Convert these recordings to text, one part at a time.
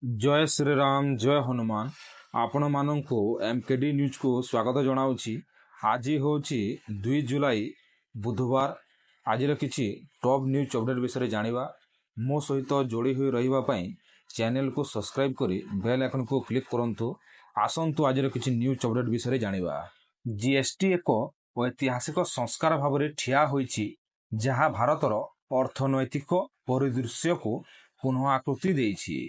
जय श्रीराम जय हनुमान आपण मानू एमकेडी न्यूज को स्वागत जनाऊँगी। आज हूँ 2 जुलाई बुधवार। आज किसी टॉप न्यूज अपडेट विषय जानिबा। मो सहित जोड़ी हुई रही चैनल को सब्सक्राइब करी बेल आइकन को क्लिक करंतु। आसंतु आज किसी न्यूज अपडेट विषय जानिबा। जीएसटी एक ऐतिहासिक संस्कार भाव में ठिया होइछि जहाँ भारतर अर्थनैतिक परिदृश्य को पुनः आकृति देइछि।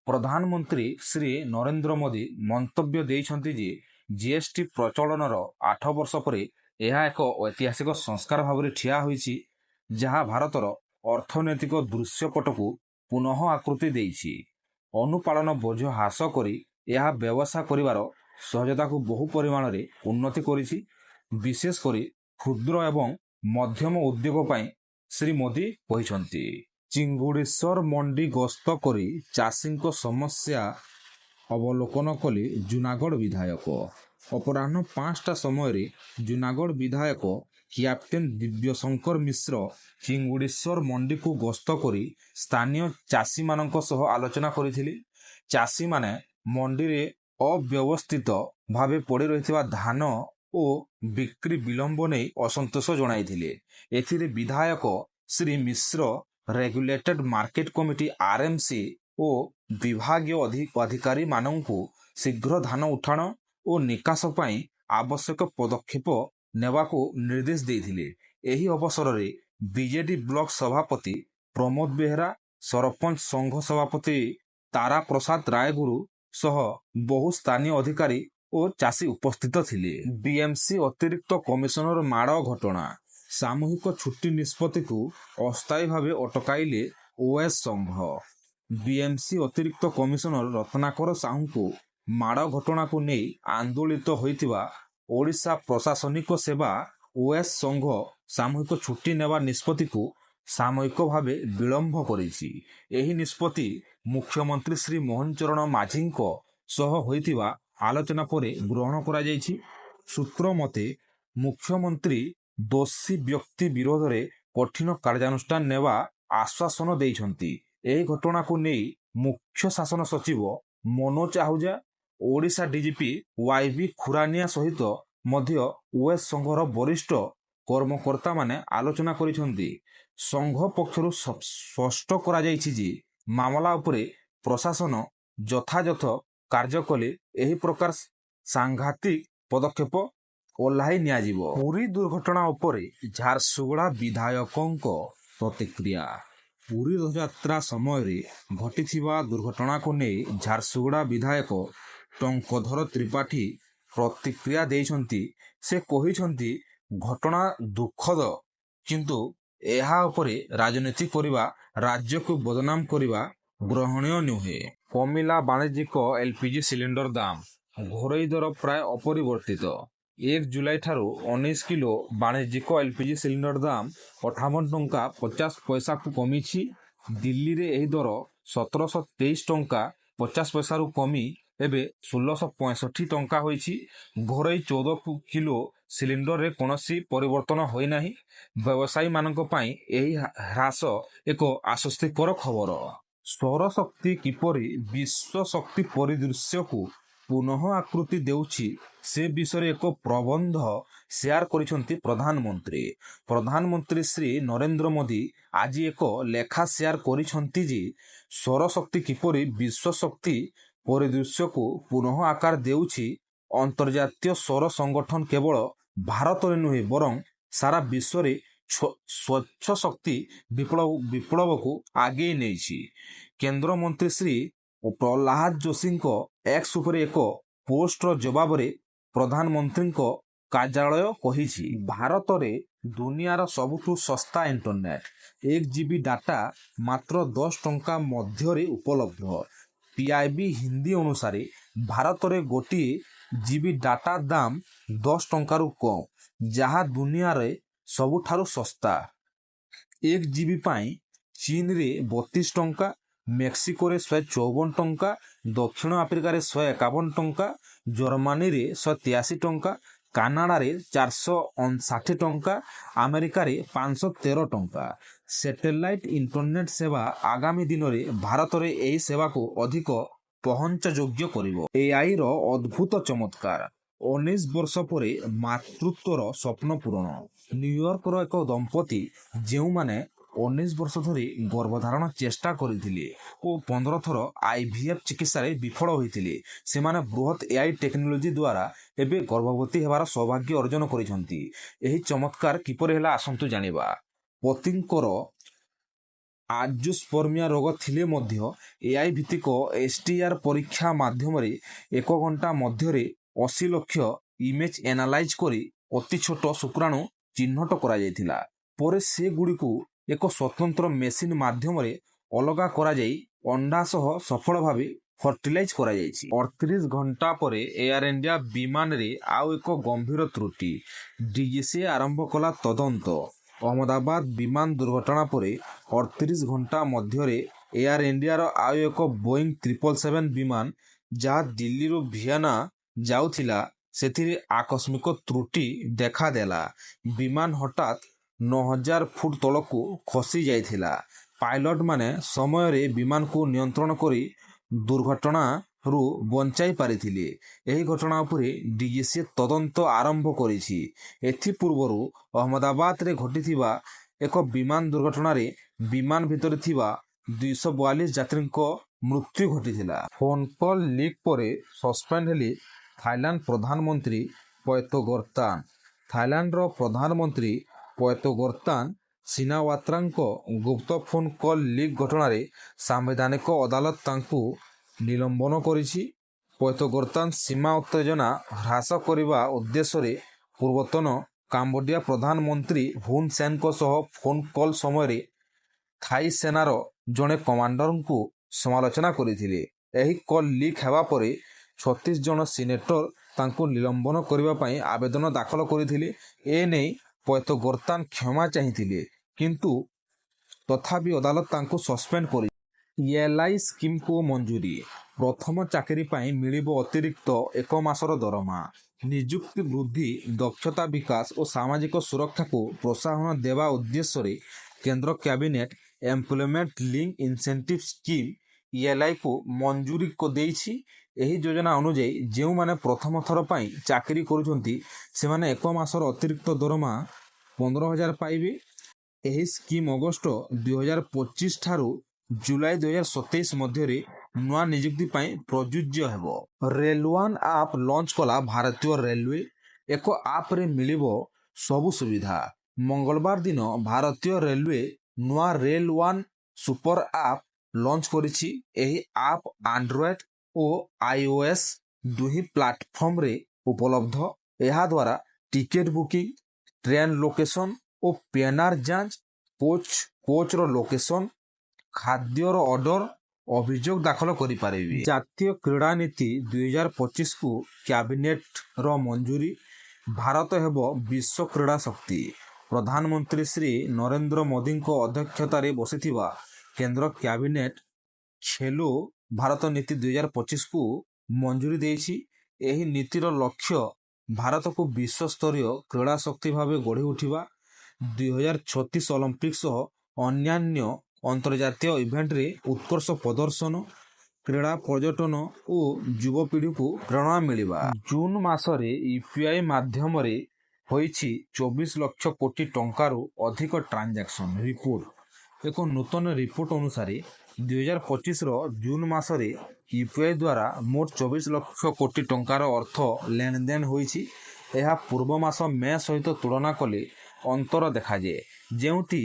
प्रधानमंत्री श्री नरेंद्र मोदी मंतव्य देइछन्ति जे जीएसटी प्रचलनर 8 वर्ष पर यह एक ऐतिहासिक संस्कार भाव में ठिया होइछि जहाँ भारतर अर्थनैतिक दृश्यपट को पुनः आकृति देइछि। अनुपालन बोझ ह्रास करी यह व्यवसाय करिवार सहजता को बहु परिमाण रे उन्नति करिछि। विशेष करी क्षुद्र एवं मध्यम उद्योग पई श्री मोदी कहिछन्ति। चिंगुड़ेश्वर मंडी गस्त करी चाषी समस्या अवलोकन कले जूनागढ़ विधायक। अपराह्न 5टा समय जूनागढ़ विधायक कैप्टेन दिव्यशंकर मिश्र चिंगुड़ेश्वर मंडी को गस्त करी स्थानीय चाषी मानक सह आलोचना करथिले। चाषी माने मंडी रे अव्यवस्थित भावे पड़ी रहितबा धान और बिक्री विलंब नहीं असंतोष जणाइथिले। एथिरे विधायक Shri Mishra regulated market committee RMC और विभागीय अधिकारी मानू शीघ्र धान उठाण और निकास पई आवश्यक पदक्षेप नेबाको निर्देश देथिले। एही अवसर रे बीजेडी ब्लॉक सभापति प्रमोद बेहरा, सरपंच संघ सभापति तारा प्रसाद रायगुरु सह बहु स्थानीय अधिकारी और चाषी उपस्थित थिले। बीएमसी अतिरिक्त कमिशनर माड़ घटना सामूहिक छुट्टी निष्पत्ति को अस्थायी भावे अटकाइले ओएस संघ। बीएमसी अतिरिक्त कमिशनर रत्नाकर साहू को माड़ घटना को नहीं आंदोलित होइतिबा ओडिशा प्रशासनिक सेवा ओएस संघ सामूहिक छुट्टी नेवा निष्पत्ति को सामयिक भावे विलंब करिछि। एही निष्पत्ति मुख्यमंत्री श्री मोहन चरण माझी सह होइतिबा आलोचना परे ग्रहण करा जाइछि। सूत्र मते मुख्यमंत्री दोषी व्यक्ति विरोध में कठिन कार्यानुष्ठान नेवा आश्वासन देइछन्ति। एही घटना को नहीं मुख्य शासन सचिव मनोज आहूजा, ओडिशा डीजीपी वाईबी खुरानिया सहित मध्य ओएस संघर वरिष्ठ कर्मकर्ता माने आलोचना करिछन्ति। संघ पक्षरु स्पष्ट करा जाइछि जे मामला उपरे प्रशासन यथायथ कार्य कले एही प्रकार सांघातिक पदक्षेप ओल्हाई नियाजिबो। पुरी दुर्घटना उपरे झारसुगुड़ा विधायकों प्रतिक्रिया। पुरी रथयात्रा समय घटिथिबा दुर्घटना को नहीं झारसुगुड़ा विधायक टंकधर त्रिपाठी प्रतिक्रिया देइछन्ति। से कहिछन्ति घटना दुखद किंतु एहा उपरे राजनीति करिबा राज्य को बदनाम करिबा ग्रहणीय नुहे। कमिला वाणिज्यिक एलपीजी सिलिंडर दाम घोरई दर प्राय अपरिवर्तित। 1 जुलाई ठारू 19 किलो वाणिज्यिक एलपीजी सिलिंडर दाम 58 टंका 50 पैसा को कमिछि। दिल्ली रे एही दर 1723 टंका 50 पैसा रु कमी एबे 1665 टंका होइछि। घोरई 14 किलो सिलिंडर रे कोनोसी परिवर्तन होई नाही। व्यवसायी मानक पई एही ह्रास एक आश्वस्तिकर खबर। सौर शक्ति किपरि विश्व शक्ति परिदृश्य को पुनः आकृति देउछि से विषय एक प्रबंध शेयर करिसंति प्रधानमंत्री। प्रधानमंत्री श्री नरेंद्र मोदी आज एक लेखा शेयर करिसंति जे सौर शक्ति किपरि विश्व शक्ति परिदृश्य को पुनः आकार देउछि। अंतर्जातीय सौर संगठन केवल भारत रे नुहे बरं सारा विश्व रे स्वच्छ शक्ति विप्लव को आगे नेछि। केंद्र मंत्री श्री प्रहलाद जोशी एक्स उपरे एक पोस्टर जवाब रे प्रधानमंत्री कार्यालय कहिछि भारत रे दुनियार सबुठु सस्ता इंटरनेट 1 जीबी डाटा मात्र 10 टंका मध्य रे उपलब्ध। पीआईबी हिंदी अनुसार भारत रे गोटिए जीबी डाटा दाम 10 टंका रु कम जहाँ दुनिया रे सबुठारु सस्ता। 1 जीबी पाई चीन रे 32 टंका, मेक्सिको रे 154 टंका, दक्षिण आफ्रिका रे 151 टंका, जर्मनी रे 183 टंका, कानाडा रे 459 टंका, अमेरिका रे 513 टंका। सैटेलाइट इंटरनेट सेवा आगामी दिन में भारत रे एही सेवा को अधिक ପହଞ୍ଚଯୋଗ୍ୟ କରିବ। ଏଆଇର ଅଦ୍ଭୁତ ଚମତ୍କାର। 19 ବର୍ଷ ପରେ ମାତୃତ୍ୱର ସ୍ୱପ୍ନ ପୂରଣ। ନ୍ୟୁୟର୍କର ଏକ ଦମ୍ପତି ଯେଉଁମାନେ 19 ବର୍ଷ ଧରି ଗର୍ଭଧାରଣ ଚେଷ୍ଟା କରିଥିଲେ ଓ 15 ଥର IVF ଚିକିତ୍ସାରେ ବିଫଳ ହୋଇଥିଲେ, ସେମାନେ ବୃହତ୍ ଏଆଇ ଟେକ୍ନୋଲୋଜି ଦ୍ୱାରା ଏବେ ଗର୍ଭବତୀ ହେବାର ସୌଭାଗ୍ୟ ଅର୍ଜନ କରିଛନ୍ତି। ଏହି ଚମତ୍କାର କିପରି ହେଲା ଆସନ୍ତୁ ଜାଣିବା। ପତିଙ୍କର ଆଞ୍ଜିଓସ୍ପର୍ମିଆ ରୋଗ ଥିଲେ ମଧ୍ୟ ଏଆଇ ଭିତ୍ତିକ STR ପରୀକ୍ଷା ମାଧ୍ୟମରେ 1 ଘଣ୍ଟା ମଧ୍ୟରେ 80 ଲକ୍ଷ ଇମେଜ୍ ଏନାଲାଇଜ୍ କରି ଅତି ଛୋଟ ଶୁକ୍ରାଣୁ ଚିହ୍ନଟ କରାଯାଇଥିଲା। ପରେ ସେଗୁଡ଼ିକୁ ଏକ ସ୍ୱତନ୍ତ୍ର ମେସିନ୍ ମାଧ୍ୟମରେ ଅଲଗା କରାଯାଇ ଅଣ୍ଡା ସହ ସଫଳ ଭାବେ ଫର୍ଟିଲାଇଜ୍ କରାଯାଇଛି। 38 ଘଣ୍ଟା ପରେ ଏୟାର ଇଣ୍ଡିଆ ବିମାନରେ ଆଉ ଏକ ଗମ୍ଭୀର ତ୍ରୁଟି। DGCA ଆରମ୍ଭ କଲା ତଦନ୍ତ। ଅହମ୍ମଦାବାଦ ବିମାନ ଦୁର୍ଘଟଣା ପରେ 38 ଘଣ୍ଟା ମଧ୍ୟରେ ଏୟାର ଇଣ୍ଡିଆର ଆଉ ଏକ ବୋଇଂ 777 ବିମାନ ଯାହା ଦିଲ୍ଲୀରୁ ଭିଏନା ଯାଉଥିଲା, ସେଥିରେ ଆକସ୍ମିକ ତ୍ରୁଟି ଦେଖାଦେଲା। ବିମାନ ହଠାତ୍ 9000 ଫୁଟ ତଳକୁ ଖସି ଯାଇଥିଲା। ପାଇଲଟମାନେ ସମୟରେ ବିମାନକୁ ନିୟନ୍ତ୍ରଣ କରି ଦୁର୍ଘଟଣାରୁ ବଞ୍ଚାଇ ପାରିଥିଲେ। ଏହି ଘଟଣା ଉପରେ DGCA ତଦନ୍ତ ଆରମ୍ଭ କରିଛି। ଏଥିପୂର୍ବରୁ ଅହମ୍ମଦାବାଦରେ ଘଟିଥିବା ଏକ ବିମାନ ଦୁର୍ଘଟଣାରେ ବିମାନ ଭିତରେ ଥିବା 242 ଯାତ୍ରୀଙ୍କ ମୃତ୍ୟୁ ଘଟିଥିଲା। ଫୋନ୍ କଲ୍ ଲିକ୍ ପରେ ସସ୍ପେଣ୍ଡ ହେଲେ ଥାଇଲାଣ୍ଡ ପ୍ରଧାନମନ୍ତ୍ରୀ ପୈତୋଗର୍ତ୍ତାନ। ଥାଇଲାଣ୍ଡର ପ୍ରଧାନମନ୍ତ୍ରୀ ପୈତୋଗର୍ତ୍ତାନ ସିନାୱାତ୍ରାଙ୍କ ଗୁପ୍ତ ଫୋନ୍ କଲ୍ ଲିକ୍ ଘଟଣାରେ ସାମ୍ବିଧାନିକ ଅଦାଲତ ତାଙ୍କୁ ନିଲମ୍ବନ କରିଛି। ପୈତୋଗର୍ତ୍ତାନ ସୀମା ଉତ୍ତେଜନା ହ୍ରାସ କରିବା ଉଦ୍ଦେଶ୍ୟରେ ପୂର୍ବତନ କାମ୍ବୋଡିଆ ପ୍ରଧାନମନ୍ତ୍ରୀ ହୁନ୍ ସେନ୍ଙ୍କ ସହ ଫୋନ୍ କଲ୍ ସମୟରେ ଥାଇ ସେନାର ଜଣେ କମାଣ୍ଡରଙ୍କୁ ସମାଲୋଚନା କରିଥିଲେ। ଏହି କଲ୍ ଲିକ୍ ହେବା ପରେ 36 ଜଣ ସିନେଟର ତାଙ୍କୁ ନିଲମ୍ବନ କରିବା ପାଇଁ ଆବେଦନ ଦାଖଲ କରିଥିଲେ। ଏନେଇ ପୈତୋଗର୍ତ୍ତାନ କ୍ଷମା ଚାହିଁଥିଲେ, କିନ୍ତୁ ତଥାପି ଅଦାଲତ ତାଙ୍କୁ ସସ୍ପେଣ୍ଡ କରିଛି। ELI ସ୍କିମ୍କୁ ମଞ୍ଜୁରୀ। ପ୍ରଥମ ଚାକିରି ପାଇଁ ମିଳିବ ଅତିରିକ୍ତ 1 ମାସର ଦରମା। ନିଯୁକ୍ତି ବୃଦ୍ଧି, ଦକ୍ଷତା ବିକାଶ ଓ ସାମାଜିକ ସୁରକ୍ଷାକୁ ପ୍ରୋତ୍ସାହନ ଦେବା ଉଦ୍ଦେଶ୍ୟରେ କେନ୍ଦ୍ର cabinet employment link incentive scheme ELIକୁ ମଞ୍ଜୁରୀ ଦେଇଛି। ଏହି ଯୋଜନା ଅନୁଯାୟୀ ଯେଉଁମାନେ ପ୍ରଥମ ଥର ପାଇଁ ଚାକିରି କରୁଛନ୍ତି, ସେମାନେ 1 ମାସର ଅତିରିକ୍ତ ଦରମା 15,000 ପାଇବେ। ଏହି ସ୍କିମ୍ ଅଗଷ୍ଟ 2025 ଠାରୁ ଜୁଲାଇ 2027 ମଧ୍ୟରେ ନୂଆ ନିଯୁକ୍ତି ପାଇଁ ପ୍ରଯୁଜ୍ୟ ହେବ। ରେଲୱାନ୍ ଆପ୍ ଲଞ୍ଚ କଲା ଭାରତୀୟ ରେଲୱେ। ଏକ ଆପ୍ରେ ମିଳିବ ସବୁ ସୁବିଧା। ମଙ୍ଗଳବାର ଦିନ ଭାରତୀୟ ରେଲୱେ ନୂଆ ରେଲୱାନ୍ ସୁପର ଆପ୍ ଲଞ୍ଚ କରିଛି। ଏହି ଆପ୍ ଆଣ୍ଡ୍ରଏଡ୍ ଓ iOS ଦୁହି ପ୍ଲାଟଫର୍ମରେ ଉପଲବ୍ଧ। ଏହାଦ୍ୱାରା ଟିକେଟ୍ ବୁକିଂ, ଟ୍ରେନ୍ ଲୋକେସନ୍ ଓ PNR ଯାଞ୍ଚ, କୋଚ୍ର ଲୋକେସନ୍, ଖାଦ୍ୟର ଅର୍ଡର, ଅଭିଯୋଗ ଦାଖଲ କରିପାରିବେ। ଜାତୀୟ କ୍ରୀଡ଼ା ନୀତି 2025କୁ କ୍ୟାବିନେଟ୍ର ମଞ୍ଜୁରୀ। ଭାରତ ହେବ ବିଶ୍ୱ କ୍ରୀଡ଼ା ଶକ୍ତି। ପ୍ରଧାନମନ୍ତ୍ରୀ ଶ୍ରୀ ନରେନ୍ଦ୍ର ମୋଦିଙ୍କ ଅଧ୍ୟକ୍ଷତାରେ ବସିଥିବା କେନ୍ଦ୍ର କ୍ୟାବିନେଟ୍ ଖେଲୋ ଭାରତ ନୀତି 2025କୁ ମଞ୍ଜୁରୀ ଦେଇଛି। ଏହି ନୀତିର ଲକ୍ଷ୍ୟ ଭାରତକୁ ବିଶ୍ୱସ୍ତରୀୟ କ୍ରୀଡ଼ା ଶକ୍ତି ଭାବେ ଗଢ଼ି ଉଠିବା। 2036 ଅଲିମ୍ପିକ୍ ସହ ଅନ୍ୟାନ୍ୟ ଅନ୍ତର୍ଜାତୀୟ ଇଭେଣ୍ଟରେ ଉତ୍କର୍ଷ ପ୍ରଦର୍ଶନ, କ୍ରୀଡ଼ା ପର୍ଯ୍ୟଟନ ଓ ଯୁବପିଢ଼ିକୁ ପ୍ରେରଣା ମିଳିବା। ଜୁନ୍ ମାସରେ UPI ମାଧ୍ୟମରେ ହୋଇଛି 24 ଲକ୍ଷ କୋଟି ଟଙ୍କାରୁ ଅଧିକ ଟ୍ରାଞ୍ଜାକ୍ସନ୍। ରିପୋର୍ଟ। ଏକ ନୂତନ ରିପୋର୍ଟ ଅନୁସାରେ 2025ର ଜୁନ୍ ମାସରେ UPI ଦ୍ୱାରା ମୋଟ 24 ଲକ୍ଷ କୋଟି ଟଙ୍କାର ଅର୍ଥ ଲେଣଦେଣ ହୋଇଛି। ଏହା ପୂର୍ବ ମାସ ମେ ସହିତ ତୁଳନା କଲେ ଅନ୍ତର ଦେଖାଯାଏ, ଯେଉଁଠି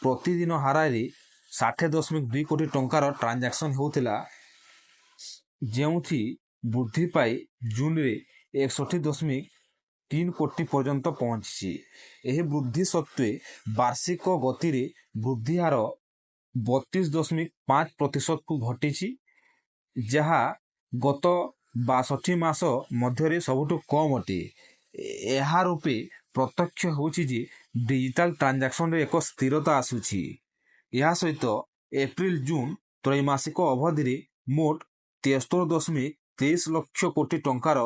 ପ୍ରତିଦିନ ହାରାହାରି 60.2 କୋଟି ଟଙ୍କାର ଟ୍ରାଞ୍ଜାକ୍ସନ୍ ହେଉଥିଲା, ଯେଉଁଠି ବୃଦ୍ଧି ପାଇ ଜୁନ୍ରେ 61.3 କୋଟି ପର୍ଯ୍ୟନ୍ତ ପହଞ୍ଚିଛି। ଏହି ବୃଦ୍ଧି ସତ୍ତ୍ୱେ ବାର୍ଷିକ ଗତିରେ ବୃଦ୍ଧି ହାର 32.5%କୁ ଘଟିଛି, ଯାହା ଗତ 62 ମାସ ମଧ୍ୟରେ ସବୁଠୁ କମ୍ ଅଟେ। ଏହା ରୂପେ ପ୍ରତ୍ୟକ୍ଷ ହେଉଛି ଯେ ଡିଜିଟାଲ ଟ୍ରାଞ୍ଜାକ୍ସନରେ ଏକ ସ୍ଥିରତା ଆସୁଛି। ଏହା ସହିତ ଏପ୍ରିଲ-ଜୁନ୍ ତ୍ରୈମାସିକ ଅବଧିରେ ମୋଟ 73.23 ଲକ୍ଷ କୋଟି ଟଙ୍କାର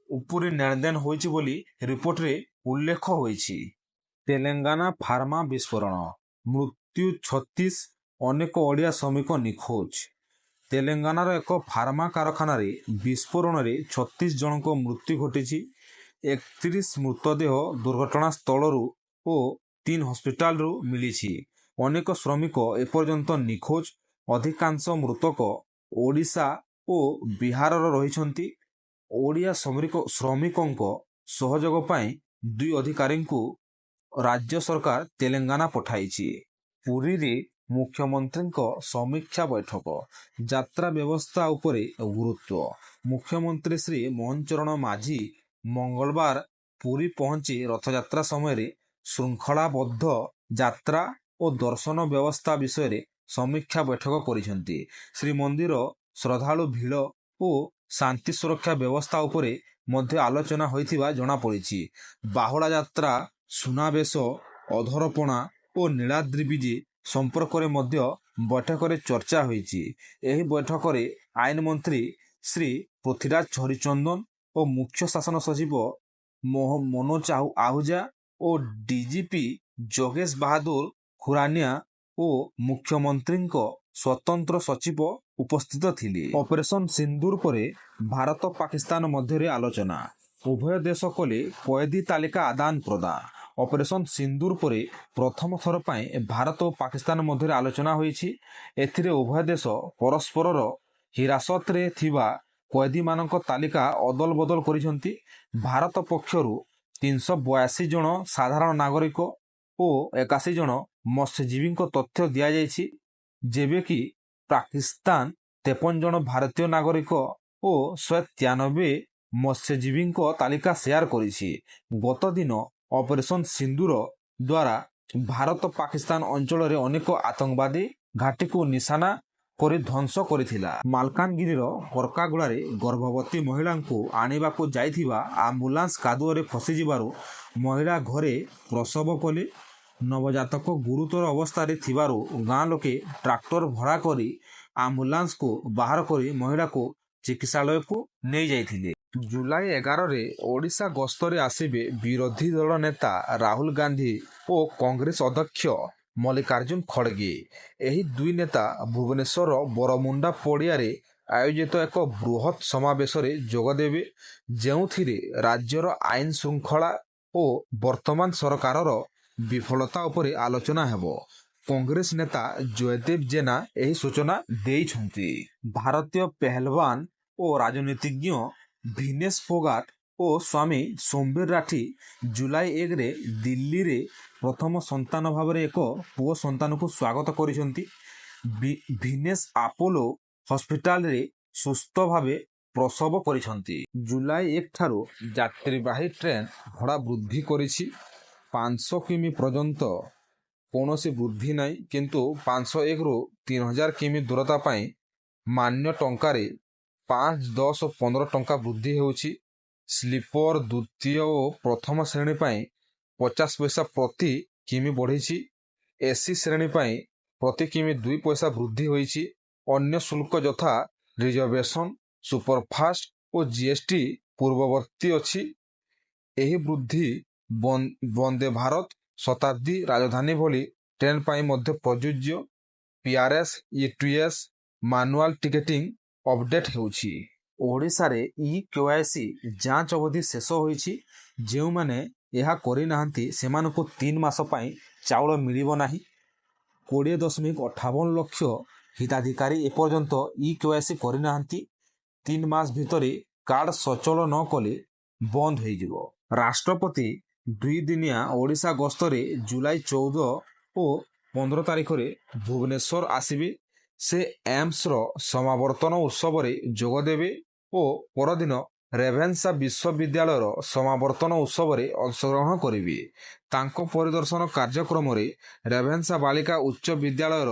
ଉପରେ ନେଣଦେଣ ହୋଇଛି ବୋଲି ରିପୋର୍ଟରେ ଉଲ୍ଲେଖ ହୋଇଛି। ତେଲେଙ୍ଗାନା ଫାର୍ମା ବିସ୍ଫୋରଣ, ମୃତ୍ୟୁ 36, ଅନେକ ଓଡ଼ିଆ ଶ୍ରମିକ ନିଖୋଜ। ତେଲେଙ୍ଗାନାର ଏକ ଫାର୍ମା କାରଖାନାରେ ବିସ୍ଫୋରଣରେ 36 ଜଣଙ୍କ ମୃତ୍ୟୁ ଘଟିଛି। 31 ମୃତଦେହ ଦୁର୍ଘଟଣା ସ୍ଥଳରୁ ଓ 3 ହସ୍ପିଟାଲରୁ ମିଳିଛି। ଅନେକ ଶ୍ରମିକ ଏପର୍ଯ୍ୟନ୍ତ ନିଖୋଜ। ଅଧିକାଂଶ ମୃତକ ଓଡ଼ିଶା ଓ ବିହାରର ରହିଛନ୍ତି। ଓଡ଼ିଆ ଶ୍ରମିକଙ୍କ ସହଯୋଗ ପାଇଁ 2 ଅଧିକାରୀଙ୍କୁ ରାଜ୍ୟ ସରକାର ତେଲେଙ୍ଗାନା ପଠାଇଛି। ପୁରୀରେ ମୁଖ୍ୟମନ୍ତ୍ରୀଙ୍କ ସମୀକ୍ଷା ବୈଠକ। ଯାତ୍ରା ବ୍ୟବସ୍ଥା ଉପରେ ଗୁରୁତ୍ୱ। ମୁଖ୍ୟମନ୍ତ୍ରୀ ଶ୍ରୀ ମୋହନ ଚରଣ ମାଝୀ ମଙ୍ଗଳବାର ପୁରୀ ପହଞ୍ଚି ରଥଯାତ୍ରା ସମୟରେ ଶୃଙ୍ଖଳାବଦ୍ଧ ଯାତ୍ରା ଓ ଦର୍ଶନ ବ୍ୟବସ୍ଥା ବିଷୟରେ ସମୀକ୍ଷା ବୈଠକ କରିଛନ୍ତି। ଶ୍ରୀମନ୍ଦିର ଶ୍ରଦ୍ଧାଳୁ ଭିଡ଼ ଓ ଶାନ୍ତି ସୁରକ୍ଷା ବ୍ୟବସ୍ଥା ଉପରେ ମଧ୍ୟ ଆଲୋଚନା ହୋଇଥିବା ଜଣାପଡ଼ିଛି। ବାହୁଡ଼ା ଯାତ୍ରା, ସୁନାବେଶ, ଅଧରପଣା ଓ ନୀଳାଦ୍ରି ବିଜେ ସମ୍ପର୍କରେ ମଧ୍ୟ ବୈଠକରେ ଚର୍ଚ୍ଚା ହୋଇଛି। ଏହି ବୈଠକରେ ଆଇନମନ୍ତ୍ରୀ ଶ୍ରୀ ପୃଥ୍ୱୀରାଜ ହରିଚନ୍ଦନ ଓ ମୁଖ୍ୟ ଶାସନ ସଚିବ ମନୋଜ ଆହୁଜା ଓ ଡିଜିପି ଯୋଗେଶ ବାହାଦୁର ଖୁରାନିଆ ଓ ମୁଖ୍ୟମନ୍ତ୍ରୀଙ୍କ ସ୍ୱତନ୍ତ୍ର ସଚିବ ଉପସ୍ଥିତ ଥିଲେ। ଅପରେସନ ସିନ୍ଦୁର ପରେ ଭାରତ ପାକିସ୍ତାନ ମଧ୍ୟରେ ଆଲୋଚନା। ଉଭୟ ଦେଶ କଲେ କଏଦୀ ତାଲିକା ଆଦାନ ପ୍ରଦାନ। ଅପରେସନ ସିନ୍ଦୁର ପରେ ପ୍ରଥମ ଥର ପାଇଁ ଭାରତ ଓ ପାକିସ୍ତାନ ମଧ୍ୟରେ ଆଲୋଚନା ହୋଇଛି। ଏଥିରେ ଉଭୟ ଦେଶ ପରସ୍ପରର ହିରାସତରେ ଥିବା କଏଦୀମାନଙ୍କ ତାଲିକା ଅଦଳ ବଦଳ କରିଛନ୍ତି। ଭାରତ ପକ୍ଷରୁ 382 ଜଣ ସାଧାରଣ ନାଗରିକ ଓ 81 ଜଣ ମତ୍ସ୍ୟଜୀବୀଙ୍କ ତଥ୍ୟ ଦିଆଯାଇଛି, ଯେବେକି ପାକିସ୍ତାନ 53 ଜଣ ଭାରତୀୟ ନାଗରିକ ଓ 193 ମତ୍ସ୍ୟଜୀବୀଙ୍କ ତାଲିକା ସେୟାର କରିଛି। ଗତ ଦିନ ଅପରେସନ ସିନ୍ଦୁର ଦ୍ୱାରା ଭାରତ ପାକିସ୍ତାନ ଅଞ୍ଚଳରେ ଅନେକ ଆତଙ୍କବାଦୀ ଘାଟିକୁ ନିଶାନା କରି ଧ୍ୱଂସ କରିଥିଲା। ମାଲକାନଗିରିର ପରକାଗୁଡ଼ାରେ ଗର୍ଭବତୀ ମହିଳାଙ୍କୁ ଆଣିବାକୁ ଯାଇଥିବା ଆମ୍ବୁଲାନ୍ସ କାଦୁଅରେ ଫସିଯିବାରୁ ମହିଳା ଘରେ ପ୍ରସବ କଲେ। ନବଜାତକ ଗୁରୁତର ଅବସ୍ଥାରେ ଥିବାରୁ ଗାଁ ଲୋକେ ଟ୍ରାକ୍ଟର ଭଡ଼ା କରି ଆମ୍ବୁଲାନ୍ସକୁ ବାହାର କରି ମହିଳାକୁ ଚିକିତ୍ସାଳୟକୁ ନେଇଯାଇଥିଲେ। ଜୁଲାଇ 11ରେ ଓଡ଼ିଶା ଗସ୍ତରେ ଆସିବେ ବିରୋଧୀ ଦଳ ନେତା ରାହୁଲ ଗାନ୍ଧୀ ଓ କଂଗ୍ରେସ ଅଧ୍ୟକ୍ଷ ମଲ୍ଲିକାର୍ଜୁନ ଖଡ଼ଗେ। ଏହି 2 ନେତା ଭୁବନେଶ୍ୱର ବରମୁଣ୍ଡା ପଡ଼ିଆରେ ଆୟୋଜିତ ଏକ ବୃହତ ସମାବେଶରେ ଯୋଗଦେବେ, ଯେଉଁଥିରେ ରାଜ୍ୟର ଆଇନ ଶୃଙ୍ଖଳା ଓ ବର୍ତ୍ତମାନ ସରକାରର ବିଫଳତା ଉପରେ ଆଲୋଚନା ହେବ। କଂଗ୍ରେସ ନେତା ଜୟଦେବ ଜେନା ଏହି ସୂଚନା ଦେଇଛନ୍ତି। ଭାରତୀୟ ପେହଲୱାନ ଓ ରାଜନୀତିଜ୍ଞ ଭିନେଶ ଫୋଗାଟ ଓ ସ୍ୱାମୀ ସୋମବୀର ରାଠୀ ଜୁଲାଇ 1ରେ ଦିଲ୍ଲୀରେ ପ୍ରଥମ ସନ୍ତାନ ଭାବରେ ଏକ ପୁଅ ସନ୍ତାନକୁ ସ୍ୱାଗତ କରିଛନ୍ତି। ଭିନେଶ ଆପୋଲୋ ହସ୍ପିଟାଲରେ ସୁସ୍ଥ ଭାବେ ପ୍ରସବ କରିଛନ୍ତି। ଜୁଲାଇ 1 ଠାରୁ ଯାତ୍ରୀବାହୀ ଟ୍ରେନ୍ ଭଡ଼ା ବୃଦ୍ଧି କରିଛି। 500 କିମି ପର୍ଯ୍ୟନ୍ତ କୌଣସି ବୃଦ୍ଧି ନାହିଁ, କିନ୍ତୁ 501ରୁ 3000 କିମି ଦୂରତା ପାଇଁ ମାନ୍ୟ ଟଙ୍କାରେ 5, 10 ଓ 15 ଟଙ୍କା ବୃଦ୍ଧି ହେଉଛି। ସ୍ଲିପର ଦ୍ୱିତୀୟ ଓ ପ୍ରଥମ ଶ୍ରେଣୀ ପାଇଁ 50 ପଇସା ପ୍ରତି କିମି ବଢ଼ିଛି। ଏସି ଶ୍ରେଣୀ ପାଇଁ ପ୍ରତି କିମି 2 ପଇସା ବୃଦ୍ଧି ହୋଇଛି। ଅନ୍ୟ ଶୁଳ୍କ ଯଥା ରିଜର୍ଭେସନ, ସୁପରଫାଷ୍ଟ ଓ ଜିଏସଟି ପୂର୍ବବର୍ତ୍ତୀ ଅଛି। ଏହି ବୃଦ୍ଧି ବନ୍ଦେ ଭାରତ, ଶତାବ୍ଦୀ, ରାଜଧାନୀ ଭଳି ଟ୍ରେନ୍ ପାଇଁ ମଧ୍ୟ ପ୍ରଯୁଜ୍ୟ। ପିଆରଏସ୍, ଇଟିଏସ୍, ମାନୁଆଲ ଟିକେଟିଂ ଅପଡେଟ୍ ହେଉଛି। ଓଡ଼ିଶାରେ ଇ-କେୱାଇସି ଯାଞ୍ଚ ଅବଧି ଶେଷ ହୋଇଛି। ଯେଉଁମାନେ ଏହା କରିନାହାନ୍ତି ସେମାନଙ୍କୁ 3 ମାସ ପାଇଁ ଚାଉଳ ମିଳିବ ନାହିଁ। 20.58 ଲକ୍ଷ ହିତାଧିକାରୀ ଏପର୍ଯ୍ୟନ୍ତ ଇ-କେୱାଇସି କରିନାହାନ୍ତି। 3 ମାସ ଭିତରେ କାର୍ଡ ସଚଳ ନ କଲେ ବନ୍ଦ ହୋଇଯିବ। ରାଷ୍ଟ୍ରପତି 2 ଦିନିଆ ଓଡ଼ିଶା ଗସ୍ତରେ ଜୁଲାଇ 14 ଓ 15 ତାରିଖରେ ଭୁବନେଶ୍ୱର ଆସିବେ। ସେ ଏମ୍ସର ସମାବର୍ତ୍ତନ ଉତ୍ସବରେ ଯୋଗଦେବେ ଓ ପରଦିନ ରେଭେନ୍ସା ବିଶ୍ୱବିଦ୍ୟାଳୟର ସମାବର୍ତ୍ତନ ଉତ୍ସବରେ ଅଂଶଗ୍ରହଣ କରିବେ। ତାଙ୍କ ପରିଦର୍ଶନ କାର୍ଯ୍ୟକ୍ରମରେ ରେଭେନ୍ସା ବାଳିକା ଉଚ୍ଚ ବିଦ୍ୟାଳୟର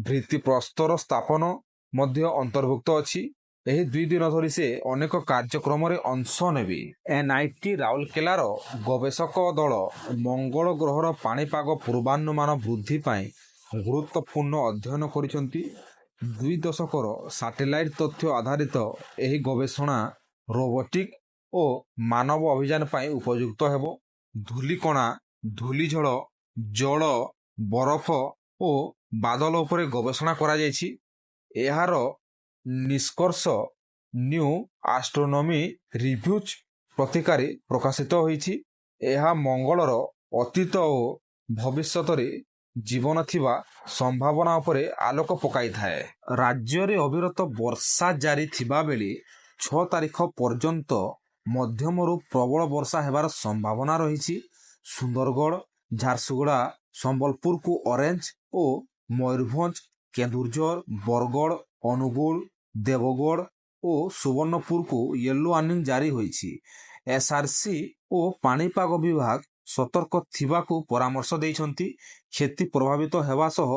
ଭିତ୍ତିପ୍ରସ୍ତର ସ୍ଥାପନ ମଧ୍ୟ ଅନ୍ତର୍ଭୁକ୍ତ ଅଛି। ଏହି 2 ଦିନ ଧରି ସେ ଅନେକ କାର୍ଯ୍ୟକ୍ରମରେ ଅଂଶ ନେବେ। ଏନ୍ଆଇଟି ରାଉରକେଲାର ଗବେଷକ ଦଳ ମଙ୍ଗଳ ଗ୍ରହର ପାଣିପାଗ ପୂର୍ବାନୁମାନ ବୃଦ୍ଧି ପାଇଁ ଗୁରୁତ୍ୱପୂର୍ଣ୍ଣ ଅଧ୍ୟୟନ କରିଛନ୍ତି। 2 ଦଶକର ସାଟେଲାଇଟ୍ ତଥ୍ୟ ଆଧାରିତ ଏହି ଗବେଷଣା ରୋବୋଟିକ୍ ଓ ମାନବ ଅଭିଯାନ ପାଇଁ ଉପଯୁକ୍ତ ହେବ। ଧୂଳିକଣା, ଧୂଳିଝଡ଼, ଜଳ, ବରଫ ଓ ବାଦଲ ଉପରେ ଗବେଷଣା କରାଯାଇଛି। ଏହାର ନିଷ୍କର୍ଷ ନ୍ୟୁ ଆଷ୍ଟ୍ରୋନୋମି ରିଭ୍ୟୁଜ୍ ପତ୍ରିକାରେ ପ୍ରକାଶିତ ହୋଇଛି। ଏହା ମଙ୍ଗଳର ଅତୀତ ଓ ଭବିଷ୍ୟତରେ ଜୀବନ ଥିବା ସମ୍ଭାବନା ଉପରେ ଆଲୋକ ପକାଇଥାଏ। ରାଜ୍ୟରେ ଅବିରତ ବର୍ଷା ଜାରି ଥିବାବେଳେ 6 ତାରିଖ ପର୍ଯ୍ୟନ୍ତ ମଧ୍ୟମରୁ ପ୍ରବଳ ବର୍ଷା ହେବାର ସମ୍ଭାବନା ରହିଛି। ସୁନ୍ଦରଗଡ଼, ଝାରସୁଗୁଡ଼ା, ସମ୍ବଲପୁରକୁ ଅରେଞ୍ଜ ଓ ମୟୂରଭଞ୍ଜ, କେନ୍ଦୁଝର, ବରଗଡ଼, ଅନୁଗୁଳ, ଦେବଗଡ଼ ଓ ସୁବର୍ଣ୍ଣପୁରକୁ ୟେଲୋ ୱାର୍ଣ୍ଣିଂ ଜାରି ହୋଇଛି। ଏସ୍ଆର୍ସି ଓ ପାଣିପାଗ ବିଭାଗ ସତର୍କ ଥିବାକୁ ପରାମର୍ଶ ଦେଇଛନ୍ତି। କ୍ଷତି ପ୍ରଭାବିତ ହେବା ସହ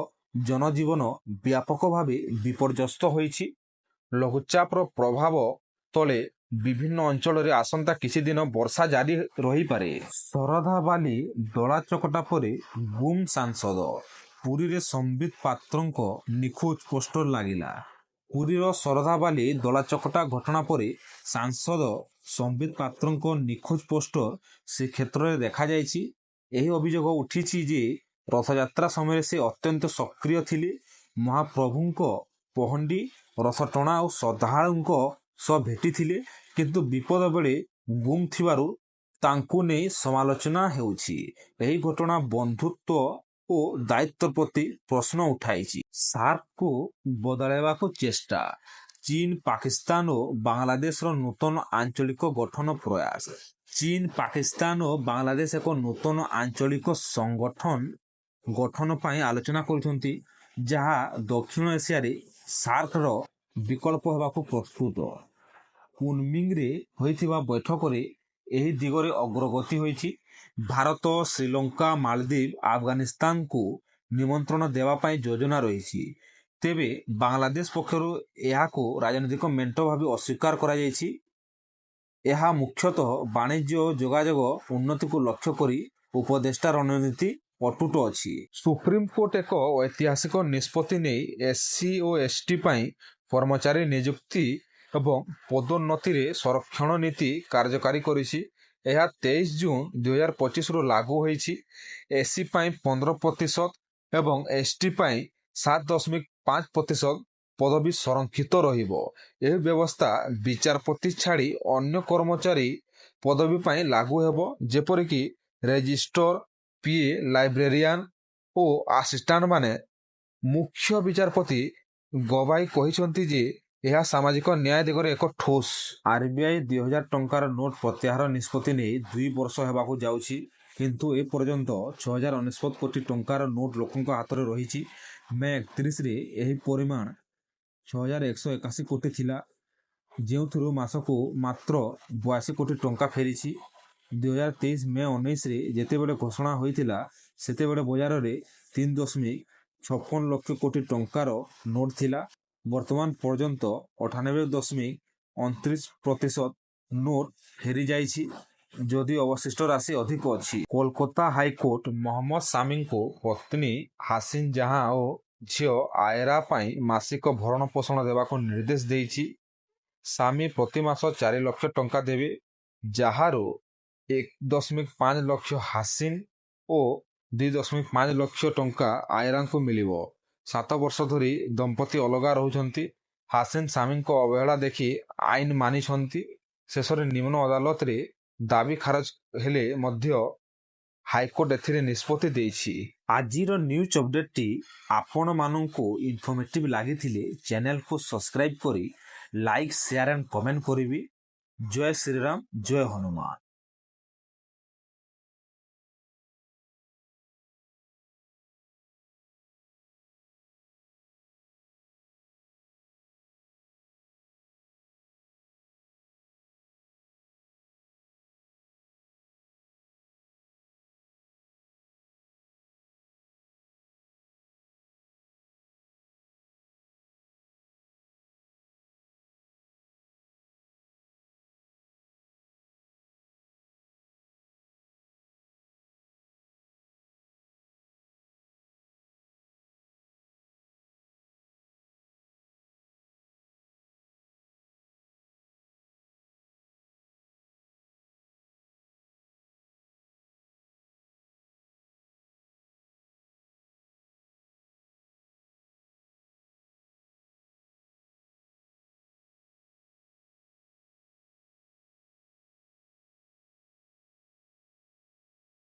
ଜନଜୀବନ ବ୍ୟାପକ ଭାବେ ବିପର୍ଯ୍ୟସ୍ତ ହୋଇଛି। ଲଘୁଚାପର ପ୍ରଭାବ ତଳେ ବିଭିନ୍ନ ଅଞ୍ଚଳରେ ଆସନ୍ତା କିଛି ଦିନ ବର୍ଷା ଜାରି ରହିପାରେ। ଶରଧାବାଲି ଦଳାଚକଟା ପରେ ଗୁମ୍ ସାଂସଦ। ପୁରୀରେ ସମ୍ବିତ ପାତ୍ରଙ୍କ ନିଖୋଜ ପୋଷ୍ଟର ଲାଗିଲା। ପୁରୀର ଶରଧାବାଲି ଦଳାଚକଟା ଘଟଣା ପରେ ସାଂସଦ ସମ୍ବିତ ପାତ୍ରଙ୍କ ନିଖୋଜ ପୋଷ୍ଟର ଶ୍ରୀକ୍ଷେତ୍ରରେ ଦେଖାଯାଇଛି। ଏହି ଅଭିଯୋଗ ଉଠିଛି ଯେ ରଥଯାତ୍ରା ସମୟରେ ସେ ଅତ୍ୟନ୍ତ ସକ୍ରିୟ ଥିଲେ। ମହାପ୍ରଭୁଙ୍କ ପହଣ୍ଡି, ରଥଟଣା ଓ ଶ୍ରଦ୍ଧାଳୁଙ୍କ ସହ ଭେଟିଥିଲେ, କିନ୍ତୁ ବିପଦ ବେଳେ ଗୁମ୍ ଥିବାରୁ ତାଙ୍କୁ ନେଇ ସମାଲୋଚନା ହେଉଛି। ଏହି ଘଟଣା ବନ୍ଧୁତ୍ୱ ଓ ଦାୟିତ୍ୱ ପ୍ରତି ପ୍ରଶ୍ନ ଉଠାଇଛି। ସାର୍କକୁ ବଦଳାଇବାକୁ ଚେଷ୍ଟା। ଚୀନ, ପାକିସ୍ତାନ ଓ ବାଂଲାଦେଶର ନୂତନ ଆଞ୍ଚଳିକ ଗଠନ ପ୍ରୟାସ। ଚୀନ, ପାକିସ୍ତାନ ଓ ବାଂଲାଦେଶ ଏକ ନୂତନ ଆଞ୍ଚଳିକ ସଂଗଠନ ଗଠନ ପାଇଁ ଆଲୋଚନା କରୁଛନ୍ତି, ଯାହା ଦକ୍ଷିଣ ଏସିଆରେ ସାର୍କର ବିକଳ୍ପ ହେବାକୁ ପ୍ରସ୍ତୁତ। କୁନମିଂରେ ହୋଇଥିବା ବୈଠକରେ ଏହି ଦିଗରେ ଅଗ୍ରଗତି ହୋଇଛି। ଭାରତ, ଶ୍ରୀଲଙ୍କା, ମାଳଦ୍ୱୀପ, ଆଫଗାନିସ୍ତାନକୁ ନିମନ୍ତ୍ରଣ ଦେବା ପାଇଁ ଯୋଜନା ରହିଛି। ତେବେ ବାଂଲାଦେଶ ପକ୍ଷରୁ ଏହାକୁ ରାଜନୈତିକ ମେଣ୍ଟ ଭାବେ ଅସ୍ୱୀକାର କରାଯାଇଛି। ଏହା ମୁଖ୍ୟତଃ ବାଣିଜ୍ୟ ଓ ଯୋଗାଯୋଗ ଉନ୍ନତିକୁ ଲକ୍ଷ୍ୟ କରି ଉପଦେଷ୍ଟା ରଣନୀତି ଅଟୁଟ ଅଛି। ସୁପ୍ରିମକୋର୍ଟ ଏକ ଐତିହାସିକ ନିଷ୍ପତ୍ତି ନେଇ ଏସ୍ସି ଓ ଏସ୍ଟି ପାଇଁ କର୍ମଚାରୀ ନିଯୁକ୍ତି ଏବଂ ପଦୋନ୍ନତିରେ ସଂରକ୍ଷଣ ନୀତି କାର୍ଯ୍ୟକାରୀ କରିଛି। ଏହା 23 ଜୁନ 2025ରୁ ଲାଗୁ ହୋଇଛି। ଏସ୍ସି ପାଇଁ 15% ଏବଂ ଏସ୍ଟି ପାଇଁ 7.5% ପଦବୀ ସଂରକ୍ଷିତ ରହିବ। ଏହି ବ୍ୟବସ୍ଥା ବିଚାରପତି ଛାଡ଼ି ଅନ୍ୟ କର୍ମଚାରୀ ପଦବୀ ପାଇଁ ଲାଗୁ ହେବ, ଯେପରିକି ରେଜିଷ୍ଟ୍ରାର, ପିଏ, ଲାଇବ୍ରେରିଆନ ଓ ଆସିଷ୍ଟାଣ୍ଟମାନେ। ମୁଖ୍ୟ ବିଚାରପତି ଗବାଇ କହିଛନ୍ତି ଯେ ଏହା ସାମାଜିକ ନ୍ୟାୟ ଦିଗରେ ଏକ ଠୋସ୍। ଆର୍ବିଆଇ 2000 ଟଙ୍କାର ନୋଟ୍ ପ୍ରତ୍ୟାହାର ନିଷ୍ପତ୍ତି ନେଇ 2 ବର୍ଷ ହେବାକୁ ଯାଉଛି, କିନ୍ତୁ ଏପର୍ଯ୍ୟନ୍ତ 6099 କୋଟି ଟଙ୍କାର ନୋଟ୍ ଲୋକଙ୍କ ହାତରେ ରହିଛି। ମେ 31ରେ ଏହି ପରିମାଣ 6181 କୋଟି ଥିଲା, ଯେଉଁଥିରୁ ମାସକୁ ମାତ୍ର 82 କୋଟି ଟଙ୍କା ଫେରିଛି। 2023 ମେ 19ରେ ଯେତେବେଳେ ଘୋଷଣା ହୋଇଥିଲା, ସେତେବେଳେ ବଜାରରେ 3.56 ଲକ୍ଷ କୋଟି ଟଙ୍କାର ନୋଟ୍ ଥିଲା। ବର୍ତ୍ତମାନ ପର୍ଯ୍ୟନ୍ତ 98.29% ନୋଟ୍ ଫେରିଯାଇଛି, ଯଦିଓ ଅବଶିଷ୍ଟ ରାଶି ଅଧିକ ଅଛି। କୋଲକାତା ହାଇକୋର୍ଟ ମହମ୍ମଦ ସାମିଙ୍କୁ ପତ୍ନୀ ହାସିନ ଜାହାଁ ଓ ଝିଅ ଆୟରା ପାଇଁ ମାସିକ ଭରଣପୋଷଣ ଦେବାକୁ ନିର୍ଦ୍ଦେଶ ଦେଇଛି। ସାମି ପ୍ରତି ମାସ 4 ଲକ୍ଷ ଟଙ୍କା ଦେବେ, ଯାହାରୁ 1.5 ଲକ୍ଷ ହାସିନ ଓ 2.5 ଲକ୍ଷ ଟଙ୍କା ଆୟରାଙ୍କୁ ମିଳିବ। 7 ବର୍ଷ ଧରି ଦମ୍ପତି ଅଲଗା ରହୁଛନ୍ତି। ହାସିନ ସାମିଙ୍କ ଅବହେଳା ଦେଖି ଆଇନ ମାନିଛନ୍ତି। ଶେଷରେ ନିମ୍ନ ଅଦାଲତରେ ଦାବି ଖାରଜ ହେଲେ ମଧ୍ୟ ହାଇକୋର୍ଟ ଏଥିରେ ନିଷ୍ପତ୍ତି ଦେଇଛି। ଆଜିର ନ୍ୟୁଜ୍ ଅପଡେଟଟି ଆପଣମାନଙ୍କୁ ଇନଫର୍ମେଟିଭ ଲାଗିଥିଲେ ଚ୍ୟାନେଲକୁ ସବସ୍କ୍ରାଇବ କରି ଲାଇକ୍, ସେୟାର ଆଣ୍ଡ କମେଣ୍ଟ କରିବି। ଜୟ ଶ୍ରୀରାମ, ଜୟ ହନୁମାନ।